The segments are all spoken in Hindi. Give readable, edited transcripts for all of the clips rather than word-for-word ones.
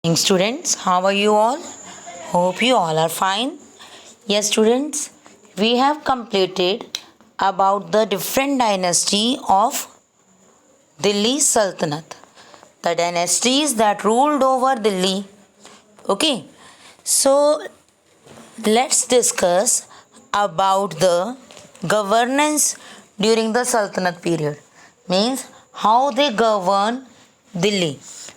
Morning, students, how are you all? Hope you all are fine. Yes, students, we have completed about the different dynasty of Delhi Sultanate, the dynasties that ruled over Delhi. Okay, so let's discuss about the governance during the Sultanate period. Means how they govern Delhi.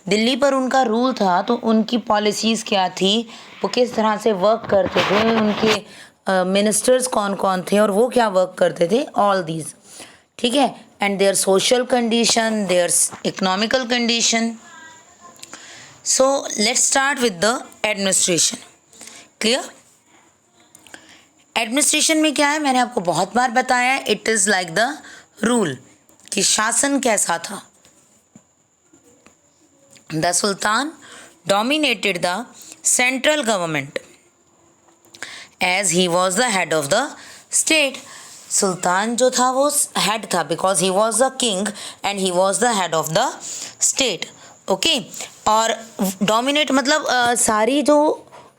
Delhi पर उनका रूल था तो उनकी पॉलिसीज़ क्या थी, वो किस तरह से वर्क करते थे, उनके मिनिस्टर्स कौन कौन थे और वो क्या वर्क करते थे, ऑल दीज. ठीक है. And their social condition, their economical condition. So let's start with the administration. Clear. Administration में क्या है, मैंने आपको बहुत बार बताया है, it is like the rule कि शासन कैसा था. The Sultan dominated the central government as he was the head of the state. सुल्तान जो था वो हेड था because he was the king and he was the head of the state. Okay. और डोमिनेट मतलब सारी जो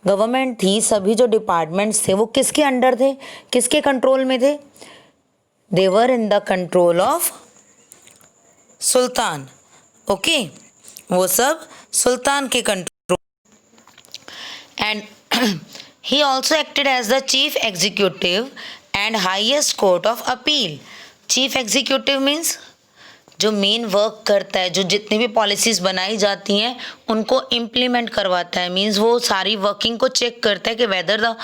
गवर्नमेंट थी, सभी जो डिपार्टमेंट्स थे वो किसके अंडर थे, किसके कंट्रोल में थे. They were in the control of sultan. Okay. वो सब सुल्तान के control. And he also acted as the chief executive and highest court of appeal. Chief executive means जो मेन वर्क करता है, जो जितनी भी पॉलिसीज़ बनाई जाती हैं उनको इम्प्लीमेंट करवाता है. मीन्स वो सारी वर्किंग को चेक करता है कि whether the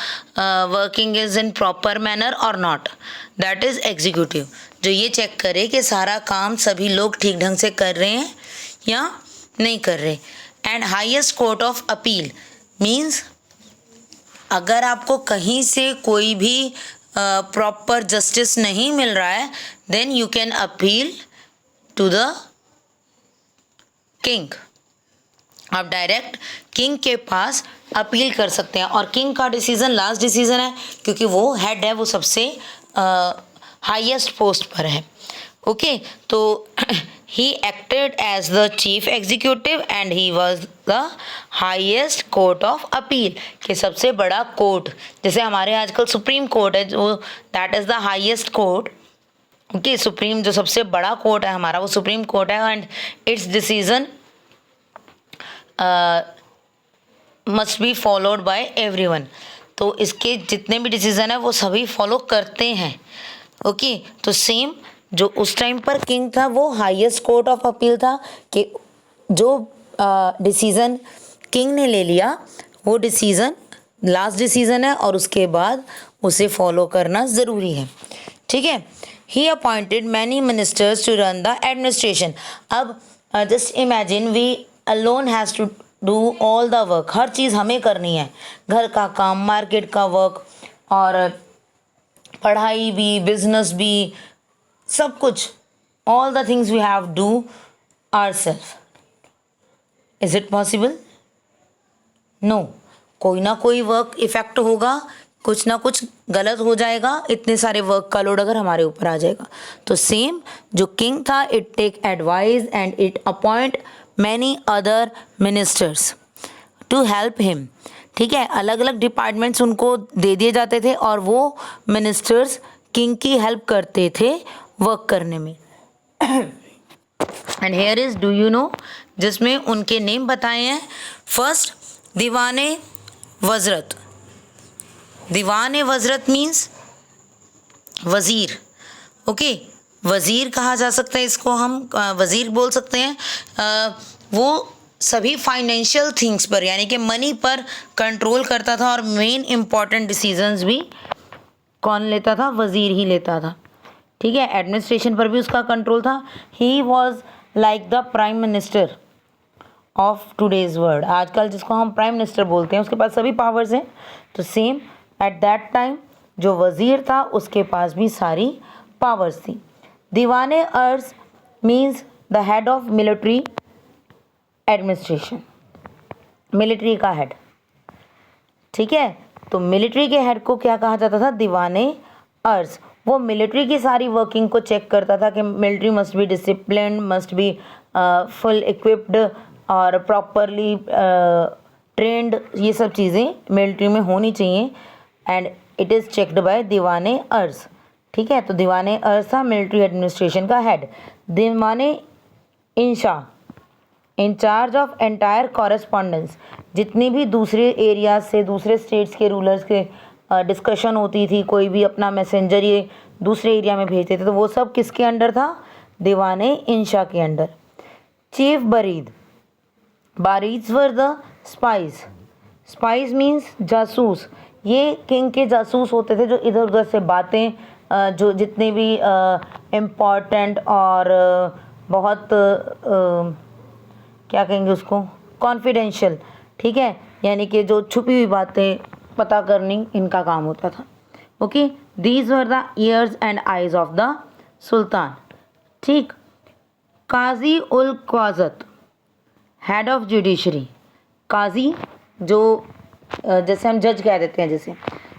working is in proper manner और नॉट. That is executive. जो ये चेक करे कि सारा काम सभी लोग ठीक ढंग से कर रहे हैं या नहीं कर रहे. And highest court of appeal means अगर आपको कहीं से कोई भी प्रॉपर जस्टिस नहीं मिल रहा है, then you can appeal to the king. आप डायरेक्ट किंग के पास अपील कर सकते हैं. और किंग का डिसीजन लास्ट डिसीजन है क्योंकि वो हेड है, वो सबसे हाईएस्ट पोस्ट पर है. ओके. तो he acted as the chief executive and he was the highest court of appeal. कि सबसे बड़ा कोर्ट, जैसे हमारे आजकल सुप्रीम कोर्ट है जो that is the highest court. Okay. Supreme जो सबसे बड़ा कोर्ट है हमारा वो सुप्रीम कोर्ट है. And it's decision must be followed by everyone. तो इसके जितने भी डिसीजन है वो सभी फॉलो करते हैं. ओके. तो सेम जो उस टाइम पर किंग था वो हाईएस्ट कोर्ट ऑफ अपील था कि जो डिसीज़न किंग ने ले लिया वो डिसीज़न लास्ट डिसीज़न है और उसके बाद उसे फॉलो करना ज़रूरी है. ठीक है. He appointed many ministers to run the administration. अब just imagine we alone has to do all the work. हर चीज़ हमें करनी है, घर का काम, मार्केट का वर्क और पढ़ाई भी, बिजनेस भी, सब कुछ. All the things we have do ourselves. Is it possible? No. कोई ना कोई वर्क इफेक्ट होगा, कुछ ना कुछ गलत हो जाएगा, इतने सारे वर्क का लोड अगर हमारे ऊपर आ जाएगा. तो सेम जो किंग था, it take advice and it appoint many other ministers to help him. ठीक है. अलग अलग डिपार्टमेंट्स उनको दे दिए जाते थे और वो मिनिस्टर्स किंग की हेल्प करते थे वर्क करने में. And here is, do you know, जिसमें उनके नेम बताए हैं. फर्स्ट, दीवाने वज़रत. दीवाने वज़रत मीन्स वज़ीर. ओके. वज़ीर कहा जा सकता है इसको, हम वज़ीर बोल सकते हैं. वो सभी फाइनेंशियल थिंग्स पर यानी कि मनी पर कंट्रोल करता था और मेन इम्पॉर्टेंट डिसीजंस भी कौन लेता था, वज़ीर ही लेता था. ठीक है. एडमिनिस्ट्रेशन पर भी उसका कंट्रोल था. He was like the prime minister of today's world. आजकल जिसको हम प्राइम मिनिस्टर बोलते हैं उसके पास सभी पावर्स हैं. तो सेम एट दैट टाइम जो वज़ीर था उसके पास भी सारी पावर्स थी. दीवाने अर्ज means the head of military administration. Military का हेड. ठीक है. तो मिलिट्री के हेड को क्या कहा जाता था, दीवाने अर्ज. वो मिलिट्री की सारी वर्किंग को चेक करता था कि military must be discipline, must be full equipped और प्रॉपरली ट्रेंड, ये सब चीज़ें मिलिट्री में होनी चाहिए। And it is checked by दीवाने अर्ज। ठीक है, तो दीवाने अर्ज था मिलिट्री एडमिनिस्ट्रेशन का head. Diwane Insha in charge of entire correspondence, जितनी भी दूसरे एरियाज से, दूसरे स्टेट्स के रूलर्स के डिस्कशन होती थी, कोई भी अपना मैसेंजर ये दूसरे एरिया में भेजते थे, तो वो सब किसके अंडर था? दीवाने इंशा के under. Chief Barid, Barids were the spies. Spies means जासूस। ये किंग के जासूस होते थे जो इधर उधर से बातें, जो जितने भी इम्पॉर्टेंट और बहुत क्या कहेंगे उसको, कॉन्फिडेंशियल, ठीक है, यानी कि जो छुपी हुई बातें पता करनी इनका काम होता था। Okay, these were the years and eyes of the sultan. ठीक। काजी उल क़्वाज़त, हेड ऑफ जुडिशरी। काजी जो जैसे हम जज कह देते हैं जैसे,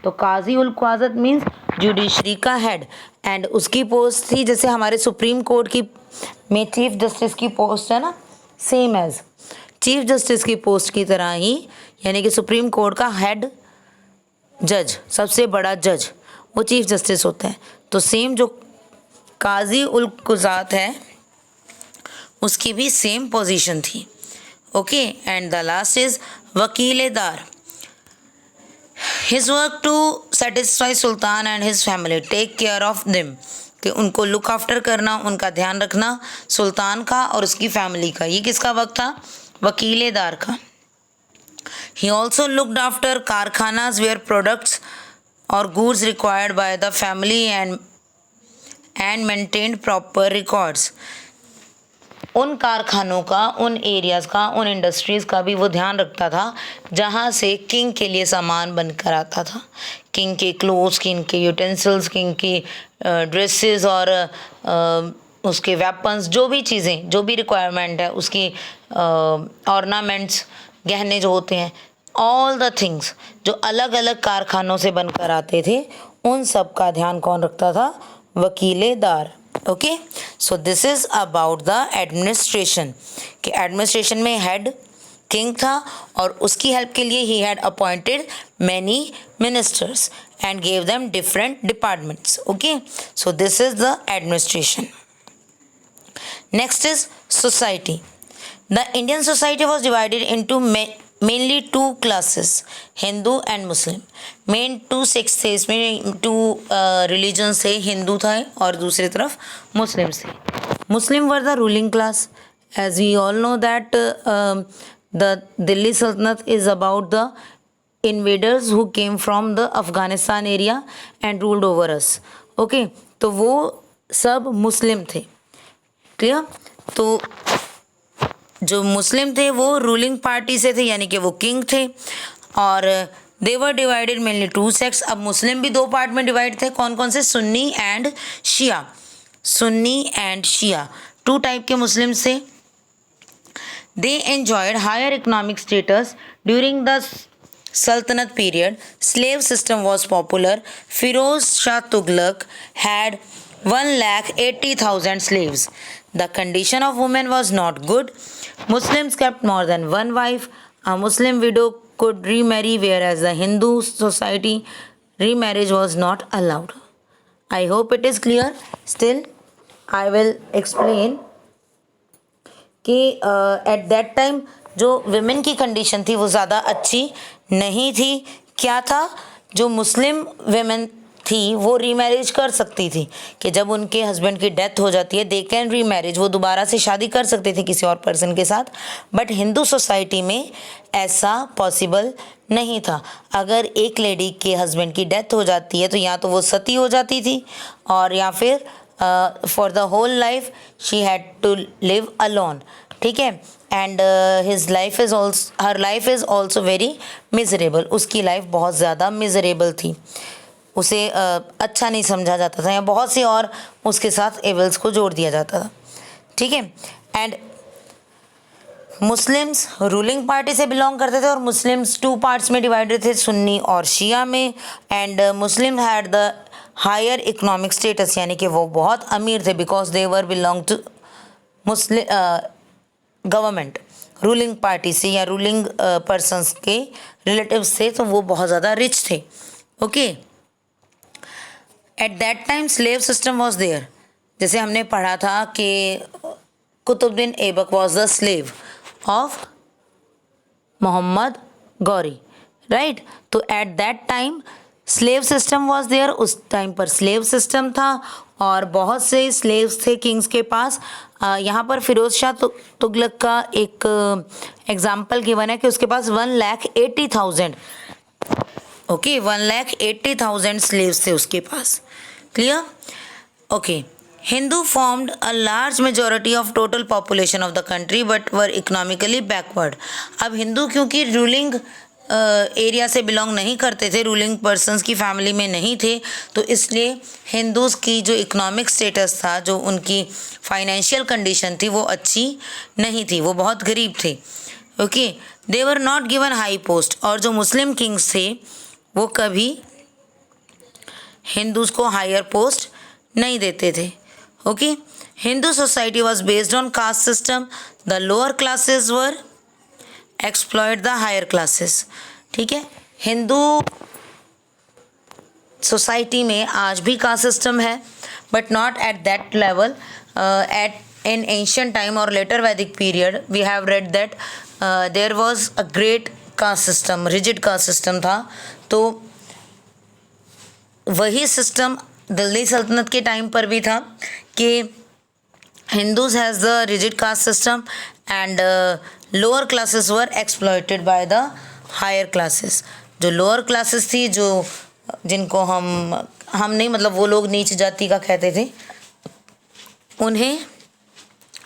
तो काजी उल क़्वाज़त मीन्स जुडिशरी का हेड। एंड उसकी पोस्ट थी जैसे हमारे सुप्रीम कोर्ट की में चीफ जस्टिस की पोस्ट है ना, सेम एज चीफ जस्टिस की पोस्ट की तरह ही, यानी कि सुप्रीम कोर्ट का हेड जज, सबसे बड़ा जज, वो चीफ जस्टिस होता है। तो सेम जो काजी उल क़्वाज़त है उसकी भी सेम पोजीशन थी। Okay, and the last is Wakiledar. His work to satisfy sultan and his family, take care of them, कि उनको लुक आफ्टर करना, उनका ध्यान रखना सुल्तान का और उसकी फैमिली का। ये किसका वर्क था? वकीलेदार का। He also looked after karkhanas where products और goods required by the family and maintained proper records. उन कारखानों का, उन एरियाज़ का, उन इंडस्ट्रीज़ का भी वो ध्यान रखता था जहाँ से किंग के लिए सामान बनकर आता था। किंग के क्लोथ्स, किंग के यूटेंसिल्स, किंग की ड्रेसेस और उसके वेपन्स, जो भी चीज़ें, जो भी रिक्वायरमेंट है उसकी, ऑर्नामेंट्स, गहने जो होते हैं, ऑल द थिंग्स जो अलग अलग कारखानों से बनकर आते थे, उन सब का ध्यान कौन रखता था? Wakiledar. Okay, so this is about the administration, कि एडमिनिस्ट्रेशन में हेड किंग था और उसकी हेल्प के लिए he had appointed many ministers and gave them different departments. Okay, so this is the administration. Next is society. The Indian society was divided into mainly two classes, Hindu and Muslim. Main two sects थे इसमें, टू रिलीजन से, हिंदू था और दूसरी तरफ मुस्लिम से. Muslim were the ruling class. As we all know that the Delhi Sultanate is about the invaders who came from the Afghanistan area and ruled over us. Okay, तो वो सब मुस्लिम थे. क्लियर? तो जो मुस्लिम थे वो रूलिंग पार्टी से थे, यानी कि वो किंग थे. और they were divided mainly two sects. अब मुस्लिम भी दो पार्ट में डिवाइड थे. कौन कौन से? Sunni and Shia. Sunni and Shia two type के मुस्लिम थे. They enjoyed higher economic status during the Sultanate period. Slave system was popular. Firoz Shah Tughlaq had 1,80,000 slaves. The condition of women was not good. Muslims kept more than one wife. A Muslim widow could remarry, whereas the Hindu society remarriage was not allowed. I hope it is clear. Still, I will explain कि at that time जो विमेन की कंडीशन थी वो ज़्यादा अच्छी नहीं थी. क्या था? जो मुस्लिम विमेन थी वो रीमैरिज कर सकती थी, कि जब उनके हस्बैंड की डेथ हो जाती है दे कैन रीमैरिज, वो दोबारा से शादी कर सकते थे किसी और पर्सन के साथ. बट हिंदू सोसाइटी में ऐसा पॉसिबल नहीं था. अगर एक लेडी के हस्बैंड की डेथ हो जाती है तो या तो वो सती हो जाती थी, और या फिर for the whole life she had to live alone. ठीक है, and his life is also, her life is also very miserable. उसकी लाइफ बहुत ज़्यादा मिजरेबल थी. उसे अच्छा नहीं समझा जाता था, या बहुत सी और उसके साथ एवल्स को जोड़ दिया जाता था. ठीक है, एंड मुस्लिम्स रूलिंग पार्टी से बिलोंग करते थे, और मुस्लिम्स टू पार्ट्स में डिवाइडेड थे, सुन्नी और शिया में. And Muslim had the higher economic status, यानी कि वो बहुत अमीर थे, because they were belong to Muslim government. Ruling party से या रूलिंग पर्सन्स के रिलेटिव्स थे, तो वो बहुत ज़्यादा रिच थे. Okay, at that time slave system was there. जैसे हमने पढ़ा था कि Qutubuddin Aibak was the slave of Mohammad Ghori, right. तो at that time slave system was there. उस टाइम पर स्लेव सिस्टम था और बहुत से स्लेव्स थे किंग्स के पास. यहाँ पर फिरोज शाह तुगलक का एक एग्जाम्पल गिवन है कि उसके पास 1,80,000, ओके, 1,80,000 स्लेव्स थे उसके पास. Clear? Okay. Hindu formed a large majority of total population of the country but were economically backward. अब हिंदू क्योंकि रूलिंग एरिया से बिलोंग नहीं करते थे, रूलिंग पर्सन्स की फैमिली में नहीं थे, तो इसलिए हिंदूज़ की जो इकोनॉमिक स्टेटस था, जो उनकी फाइनेंशियल कंडीशन थी, वो अच्छी नहीं थी, वो बहुत गरीब थे. Okay, they were not given high post. और जो मुस्लिम किंग्स थे वो कभी हिंदूज़ को हायर पोस्ट नहीं देते थे. Okay, Hindu society was based on caste system. The lower classes were exploit the higher classes. ठीक है, हिंदू सोसाइटी में आज भी कास्ट सिस्टम है, but not at that level. At in ancient time और later Vedic period we have read that there was a great caste system, rigid caste system था. तो वही सिस्टम दिल्ली सल्तनत के टाइम पर भी था कि Hindus has the rigid caste system and lower classes were exploited by the higher classes. जो लोअर क्लासेस थी, जो जिनको हम नहीं मतलब वो लोग नीच जाति का कहते थे, उन्हें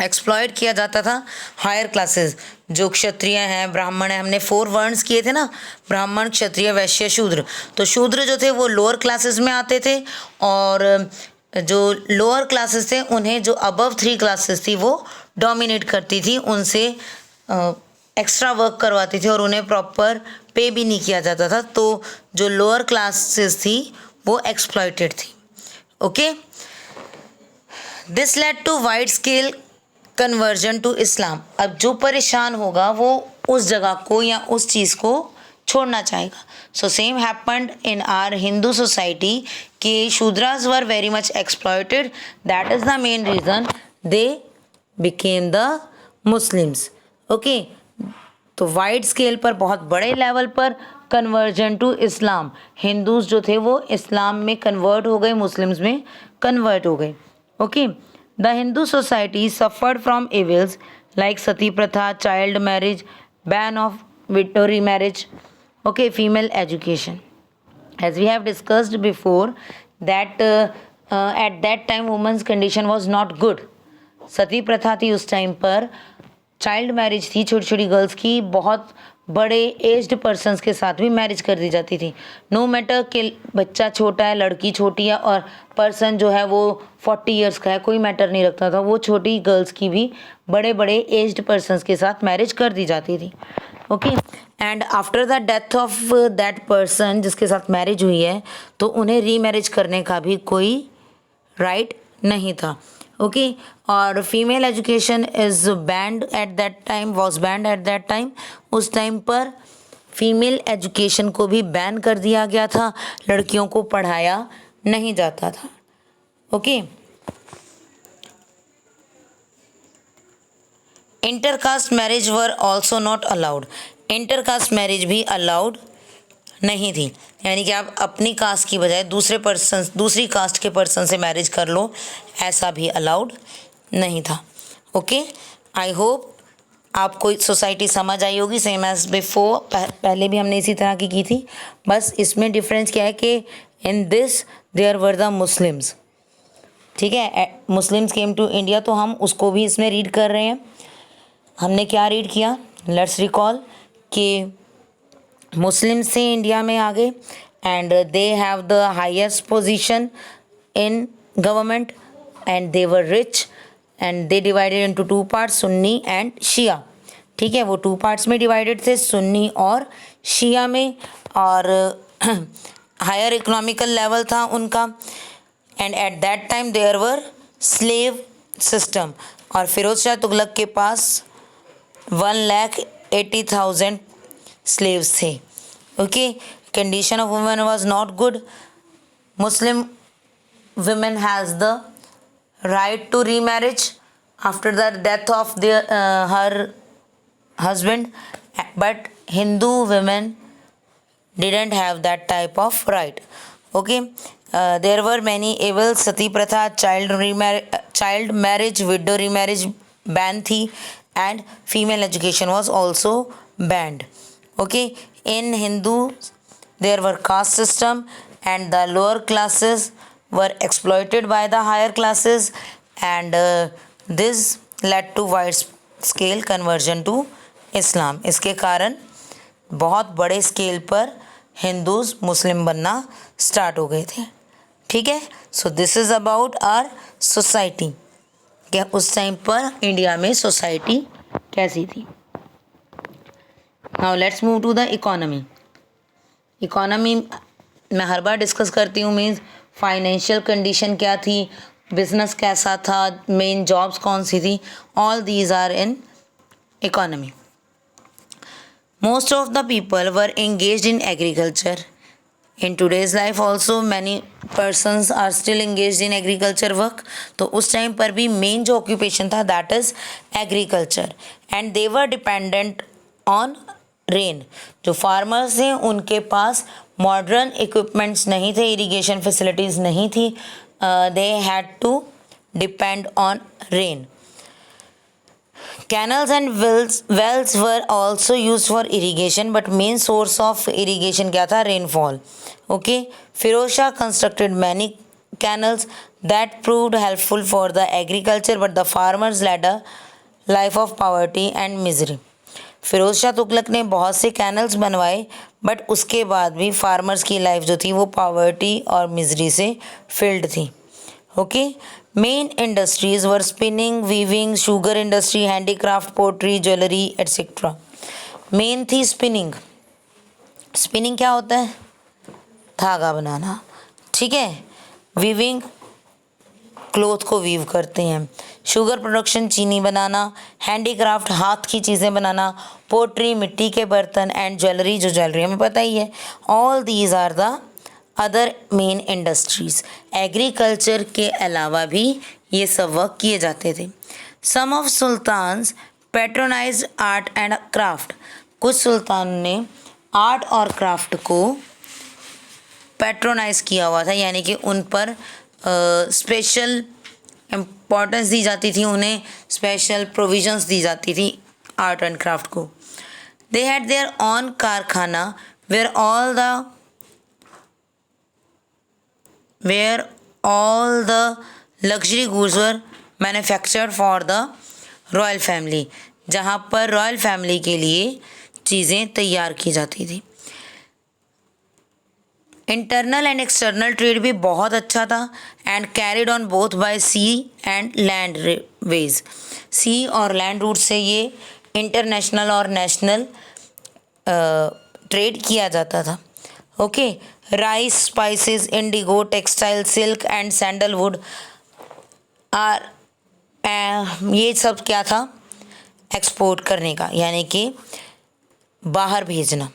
एक्सप्लॉयट किया जाता था. हायर क्लासेस जो क्षत्रिय हैं, ब्राह्मण हैं, हमने 4 वर्ण्स किए थे ना, ब्राह्मण, क्षत्रिय, वैश्य, शूद्र. तो शूद्र जो थे वो लोअर क्लासेस में आते थे और जो लोअर क्लासेस थे उन्हें जो अबव 3 क्लासेस थी वो डोमिनेट करती थी, उनसे एक्स्ट्रा वर्क करवाती थी और उन्हें प्रॉपर पे भी नहीं किया जाता था. तो जो लोअर क्लासेस थी वो एक्सप्लॉयटेड थी. Okay, this led to wide scale conversion to Islam. अब जो परेशान होगा वो उस जगह को या उस चीज़ को छोड़ना चाहेगा. So same happened in our Hindu society कि Shudras were very much exploited. That is the main reason they became the Muslims. Okay, तो वाइड स्केल पर, बहुत बड़े लेवल पर कन्वर्जन टू इस्लाम. हिंदूज जो थे वो इस्लाम में कन्वर्ट हो गए, मुस्लिम्स में कन्वर्ट हो गए. Okay, the Hindu society suffered from evils like sati pratha, child marriage, ban of widow marriage. Okay, female education. As we have discussed before that at that time women's condition was not good. सती प्रथा थी उस टाइम पर, चाइल्ड मैरिज थी, छोटी छोटी गर्ल्स की बहुत बड़े एज्ड पर्सन्स के साथ भी मैरिज कर दी जाती थी. नो मैटर कि बच्चा छोटा है, लड़की छोटी है और पर्सन जो है वो 40 ईयर्स का है, कोई मैटर नहीं रखता था. वो छोटी गर्ल्स की भी बड़े बड़े एज्ड पर्सन्स के साथ मैरिज कर दी जाती थी. Okay, and after the death of that person जिसके साथ मैरिज हुई है, तो उन्हें रीमैरिज करने का भी कोई राइट नहीं था. ओके, और female education is band eight that time, was banned eight that time. उस टाइम पर फीमेल एजुकेशन को भी बैन कर दिया गया था, लड़कियों को पढ़ाया नहीं जाता था. Okay, intercaste marriage were also not allowed. Intercaste marriage भी अलाउड नहीं थी, यानी कि आप अपनी कास्ट की बजाय दूसरी कास्ट के पर्सन से मैरिज कर लो, ऐसा भी अलाउड नहीं था. ओके, आई होप आपको सोसाइटी समझ आई होगी. सेम एज बिफोर, पहले भी हमने इसी तरह की थी, बस इसमें डिफरेंस क्या है कि in this there were the Muslims. ठीक है, मुस्लिम्स केम टू इंडिया, तो हम उसको भी इसमें रीड कर रहे हैं. हमने क्या रीड किया, लेट्स रिकॉल कि मुस्लिम्स से इंडिया में आ गए and they have the highest position in government and they were rich and they divided into 2 parts, Sunni and Shia. ठीक है, वो 2 पार्ट्स में डिवाइडेड थे, सुन्नी और शिया में, और हायर इकोनॉमिकल लेवल था उनका. And at that time there were slave system. और फिरोज शाह तुगलक के पास 1,80,000 slaves थे. Okay, condition of women was not good. Muslim women has the right to remarriage after the death of her husband, but Hindu women didn't have that type of right. Okay, there were many evils. Sati pratha, child marriage, widow remarriage ban thi, and female education was also banned. Okay, in Hindu there were caste system, and the lower classes were exploited by the higher classes, and this led to wide scale conversion to Islam. इसके कारण बहुत बड़े स्केल पर हिंदूज मुस्लिम बनना स्टार्ट हो गए थे. ठीक है, so this is about our society. क्या उस टाइम पर इंडिया में सोसाइटी कैसी थी. Now let's move to the economy. Economy मैं हर बार डिस्कस करती हूँ. मीन्स फाइनेंशियल कंडीशन क्या थी, बिजनेस कैसा था, मेन जॉब्स कौन सी थी. All these are in economy. Most of the people were engaged in agriculture. In today's life also many persons are still engaged in agriculture work. तो उस टाइम पर भी मेन जो ऑक्यूपेशन था that is agriculture, and they were dependent on rain. जो फार्मर्स हैं उनके पास मॉडर्न इक्विपमेंट्स नहीं थे, इरिगेशन फैसिलिटीज़ नहीं थी. They had to depend on rain. Canals and wells were also used for irrigation, but main source of irrigation क्या था, rainfall. Okay, Firoz Shah constructed many canals that proved helpful for the agriculture, but the farmers led a life of poverty and misery. Firoz Shah Tughlaq ने बहुत से कैनल्स बनवाए, बट उसके बाद भी फार्मर्स की लाइफ जो थी वो पॉवर्टी और मिजरी से फिल्ड थी. Okay, main industries were spinning, weaving, sugar industry, handicraft, pottery, jewellery etcetera. Main थी स्पिनिंग. स्पिनिंग क्या होता है, धागा बनाना. ठीक है, वीविंग, क्लोथ को वीव करते हैं. शुगर प्रोडक्शन, चीनी बनाना. हैंडीक्राफ्ट, हाथ की चीज़ें बनाना. पोट्री, मिट्टी के बर्तन. एंड ज्वेलरी, जो ज्वेलरी हमें पता ही है. All these are the other main industries. Agriculture के अलावा भी ये सब वर्क किए जाते थे. Some of sultans patronize art and craft. कुछ सुल्तान ने आर्ट और क्राफ्ट को पैट्रोनाइज किया हुआ था, यानी कि उन पर स्पेशल इम्पोर्टेंस दी जाती थी, उन्हें स्पेशल प्रोविजंस दी जाती थी आर्ट एंड क्राफ्ट को. दे हैड देयर ऑन कारखाना where all the luxury goods were manufactured for the royal family. जहाँ पर रॉयल फैमिली के लिए चीज़ें तैयार की जाती थी. इंटरनल एंड एक्सटर्नल ट्रेड भी बहुत अच्छा था, and carried on both by sea and land ways. Sea और लैंड रूट से ये इंटरनेशनल और नेशनल ट्रेड किया जाता था. Okay, rice, spices, indigo, textile, silk and sandalwood are, ये सब क्या था, एक्सपोर्ट करने का, यानी कि बाहर भेजना.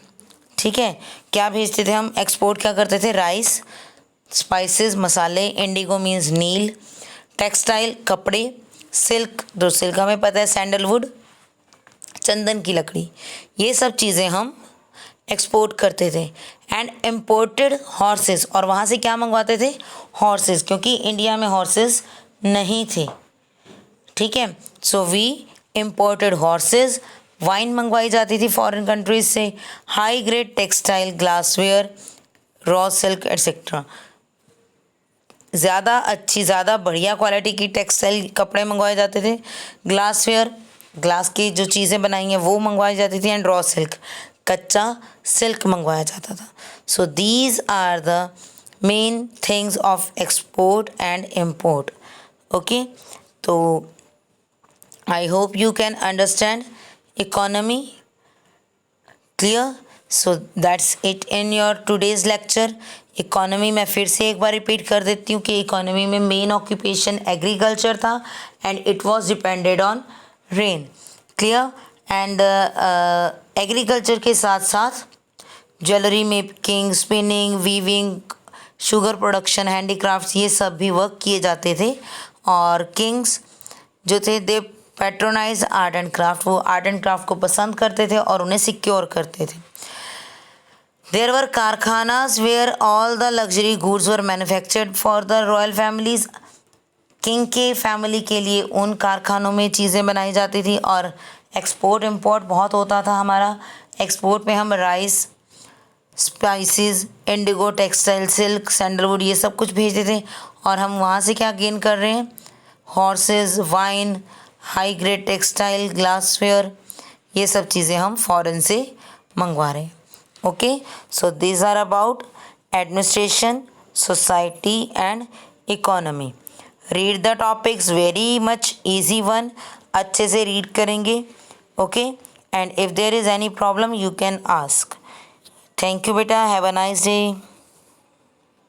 ठीक है, क्या भेजते थे हम, एक्सपोर्ट क्या करते थे, राइस, स्पाइसेस, मसाले. इंडिगो मीन्स नील. टेक्सटाइल, कपड़े. सिल्क, जो सिल्क हमें पता है, सैंडलवुड, चंदन की लकड़ी. ये सब चीज़ें हम एक्सपोर्ट करते थे. एंड इम्पोर्टेड हॉर्सेस, और वहाँ से क्या मंगवाते थे, हॉर्सेस, क्योंकि इंडिया में हॉर्सेस नहीं थे. ठीक है, so we imported horses. Wine मंगवाई जाती थी फॉरेन कंट्रीज से. High grade textile, glassware, raw silk etcetera. ज़्यादा अच्छी, ज़्यादा बढ़िया क्वालिटी की टेक्सटाइल कपड़े मंगवाए जाते थे. ग्लासवेयर, ग्लास की जो चीज़ें बनाई हैं वो मंगवाई जाती थी. एंड रॉ सिल्क, कच्चा सिल्क मंगवाया जाता था. So these are the main things of export and import. Okay, तो I hope you can understand economy. Clear? So that's it in your today's lecture. Economy मैं फिर से एक बार रिपीट कर देती हूँ कि इकोनॉमी में मेन ऑक्यूपेशन एग्रीकल्चर था, and it was depended on rain. Clear? And agriculture के साथ साथ jewellery making, spinning, weaving, sugar production, handicrafts, ये सब भी वर्क किए जाते थे। और किंग्स जो थे they patronize art and craft, वो आर्ट एंड क्राफ्ट को पसंद करते थे और उन्हें सिक्योर करते थे। There were karkhanas where all the luxury goods were manufactured for the royal families. King के फैमिली के लिए उन कारखानों में चीज़ें बनाई जाती थी और एक्सपोर्ट इम्पोर्ट बहुत होता था हमारा। एक्सपोर्ट में हम rice, spices, indigo, textile, silk, sandalwood, ये सब कुछ भेजते थे और हम वहाँ से क्या गेन कर रहे हैं? Horses, wine, high grade textile, glassware, ये सब चीज़ें हम फॉरेन से मंगवा रहे हैं। Okay, so this are about administration, society and economy. Read the topics, very much easy one, अच्छे से रीड करेंगे। Okay, and if there is any problem you can ask. Thank you बेटा, हैव अ नाइस डे।